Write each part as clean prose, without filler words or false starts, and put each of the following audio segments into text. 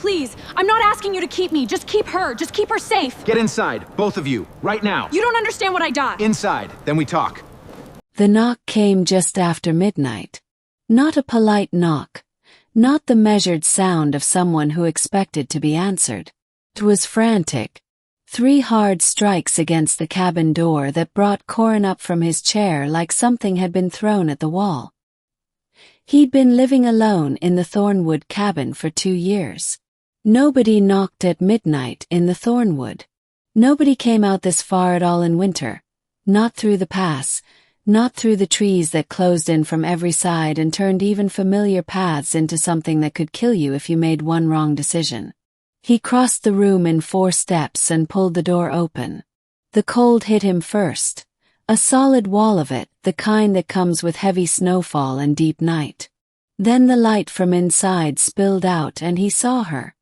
Please, I'm not asking you to keep me. Just keep her. Just keep her safe. Get inside, both of you, right now. You don't understand what I got. Inside, then we talk. The knock came just after midnight. Not a polite knock. Not the measured sound of someone who expected to be answered. It was frantic. 3 hard strikes against the cabin door that brought Corin up from his chair like something had been thrown at the wall. He'd been living alone in the Thornwood cabin for 2 years. Nobody knocked at midnight in the Thornwood. Nobody came out this far at all in winter. Not through the pass, not through the trees that closed in from every side and turned even familiar paths into something that could kill you if you made one wrong decision. He crossed the room in 4 steps and pulled the door open. The cold hit him first. A solid wall of it, the kind that comes with heavy snowfall and deep night. Then the light from inside spilled out and he saw her.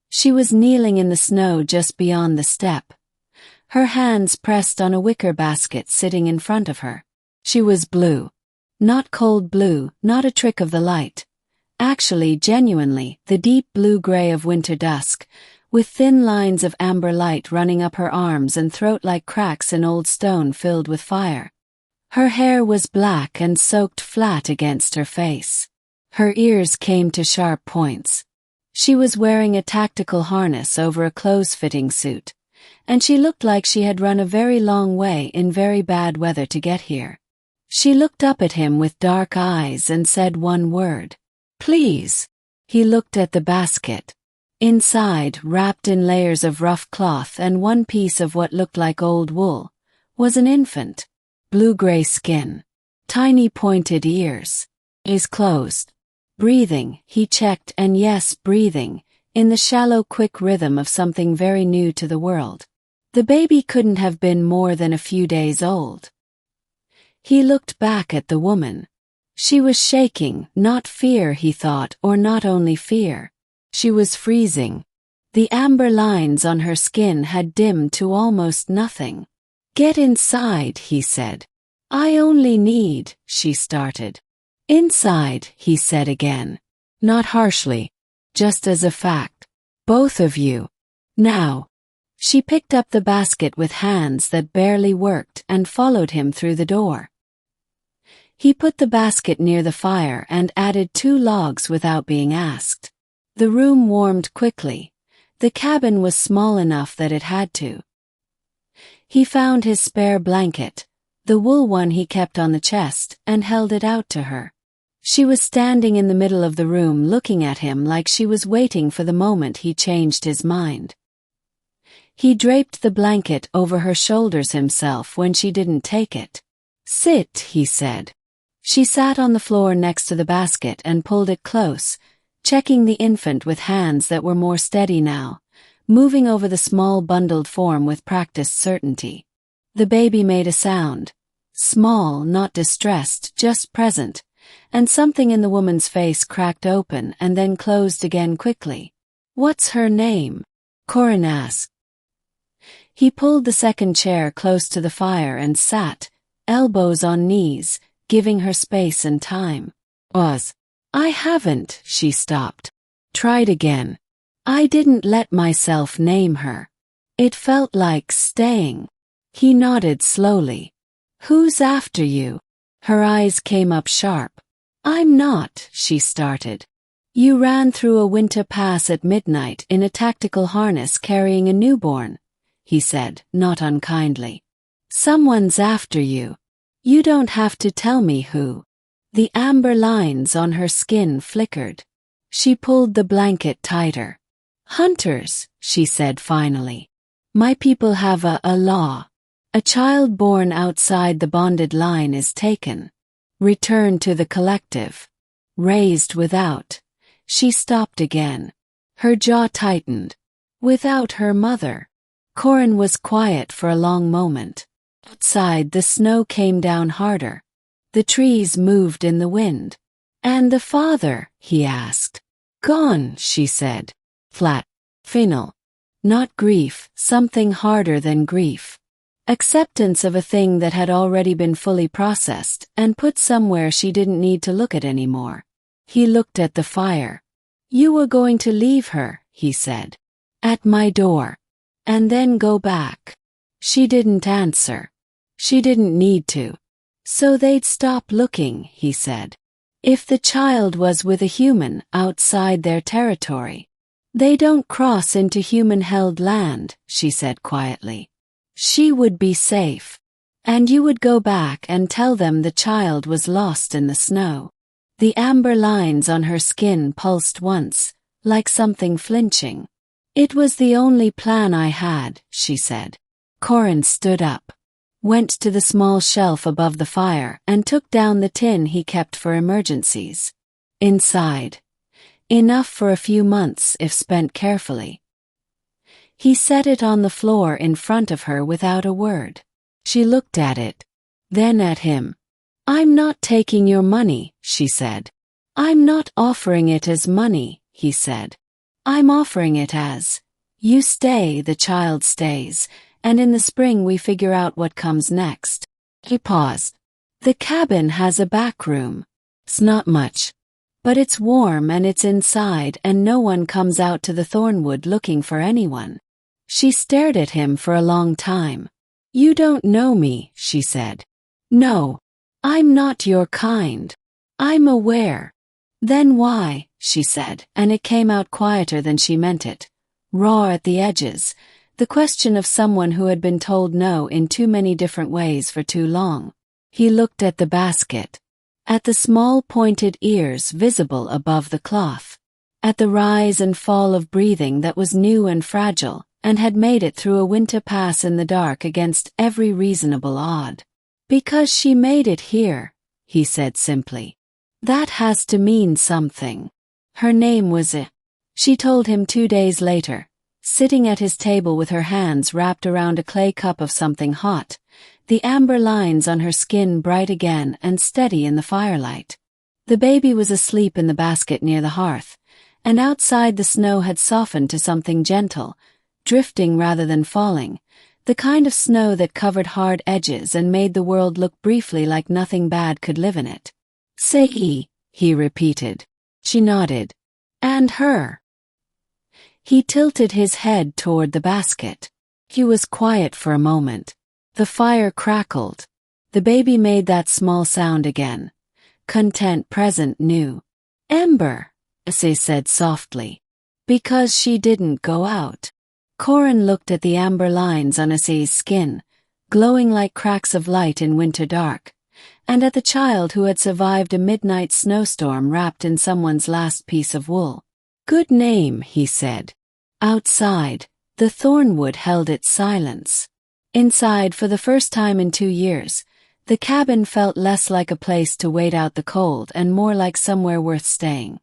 She was kneeling in the snow just beyond the step. Her hands pressed on a wicker basket sitting in front of her. She was blue. Not cold blue, not a trick of the light. Actually, genuinely, the deep blue-gray of winter dusk, with thin lines of amber light running up her arms and throat like cracks in old stone filled with fire. Her hair was black and soaked flat against her face. Her ears came to sharp points. She was wearing a tactical harness over a close-fitting suit, and she looked like she had run a very long way in very bad weather to get here. She looked up at him with dark eyes and said one word. "Please." He looked at the basket. Inside, wrapped in layers of rough cloth and one piece of what looked like old wool, was an infant. Blue-gray skin. Tiny pointed ears. Eyes closed. Breathing, he checked, and yes, breathing, in the shallow, quick rhythm of something very new to the world. The baby couldn't have been more than a few days old. He looked back at the woman. She was shaking, not fear, he thought, or not only fear. She was freezing. The amber lines on her skin had dimmed to almost nothing. "Get inside," he said. "I only need," she started. "Inside," he said again. Not harshly, just as a fact. "Both of you. Now." She picked up the basket with hands that barely worked and followed him through the door. He put the basket near the fire and added 2 logs without being asked. The room warmed quickly. The cabin was small enough that it had to. He found his spare blanket, the wool one he kept on the chest, and held it out to her. She was standing in the middle of the room looking at him like she was waiting for the moment he changed his mind. He draped the blanket over her shoulders himself when she didn't take it. "Sit," he said. She sat on the floor next to the basket and pulled it close, checking the infant with hands that were more steady now, moving over the small bundled form with practiced certainty. The baby made a sound. Small, not distressed, just present, and something in the woman's face cracked open and then closed again quickly. "What's her name?" Corin asked. He pulled the second chair close to the fire and sat, elbows on knees, giving her space and time. "I haven't," she stopped. Tried again. "I didn't let myself name her. It felt like staying." He nodded slowly. "Who's after you?" Her eyes came up sharp. "I'm not," she started. "You ran through a winter pass at midnight in a tactical harness carrying a newborn," he said, not unkindly. "Someone's after you. You don't have to tell me who." The amber lines on her skin flickered. She pulled the blanket tighter. "Hunters," she said finally. "My people have a law. A child born outside the bonded line is taken. Returned to the collective. Raised without." She stopped again. Her jaw tightened. "Without her mother." Corin was quiet for a long moment. Outside, the snow came down harder. The trees moved in the wind. "And the father?" he asked. "Gone," she said. Flat. Final. Not grief, something harder than grief. Acceptance of a thing that had already been fully processed and put somewhere she didn't need to look at anymore. He looked at the fire. "You were going to leave her," he said. At my door. And then go back. She didn't answer. She didn't need to. So they'd stop looking, he said. If the child was with a human outside their territory. They don't cross into human-held land, she said quietly. She would be safe. And you would go back and tell them the child was lost in the snow. The amber lines on her skin pulsed once, like something flinching. It was the only plan I had, she said. Corin stood up, went to the small shelf above the fire and took down the tin he kept for emergencies. Inside. Enough for a few months if spent carefully. He set it on the floor in front of her without a word. She looked at it, then at him. I'm not taking your money, she said. I'm not offering it as money, he said. I'm offering it as, you stay, the child stays, and in the spring we figure out what comes next. He paused. The cabin has a back room. It's not much. But it's warm and it's inside and no one comes out to the thornwood looking for anyone. She stared at him for a long time. You don't know me, she said. No. I'm not your kind. I'm aware. Then why, she said, and it came out quieter than she meant it. Raw at the edges, the question of someone who had been told no in too many different ways for too long. He looked at the basket. At the small pointed ears visible above the cloth. At the rise and fall of breathing that was new and fragile, and had made it through a winter pass in the dark against every reasonable odd. Because she made it here, he said simply. That has to mean something. Her name was she told him 2 days later, sitting at his table with her hands wrapped around a clay cup of something hot, the amber lines on her skin bright again and steady in the firelight. The baby was asleep in the basket near the hearth, and outside the snow had softened to something gentle, drifting rather than falling, the kind of snow that covered hard edges and made the world look briefly like nothing bad could live in it. Sei, he repeated. She nodded. And her. He tilted his head toward the basket. He was quiet for a moment. The fire crackled. The baby made that small sound again. Content present new. Ember, Sei said softly. Because she didn't go out. Corin looked at the amber lines on Assay's skin, glowing like cracks of light in winter dark, and at the child who had survived a midnight snowstorm wrapped in someone's last piece of wool. Good name, he said. Outside, the thornwood held its silence. Inside, for the first time in 2 years, the cabin felt less like a place to wait out the cold and more like somewhere worth staying.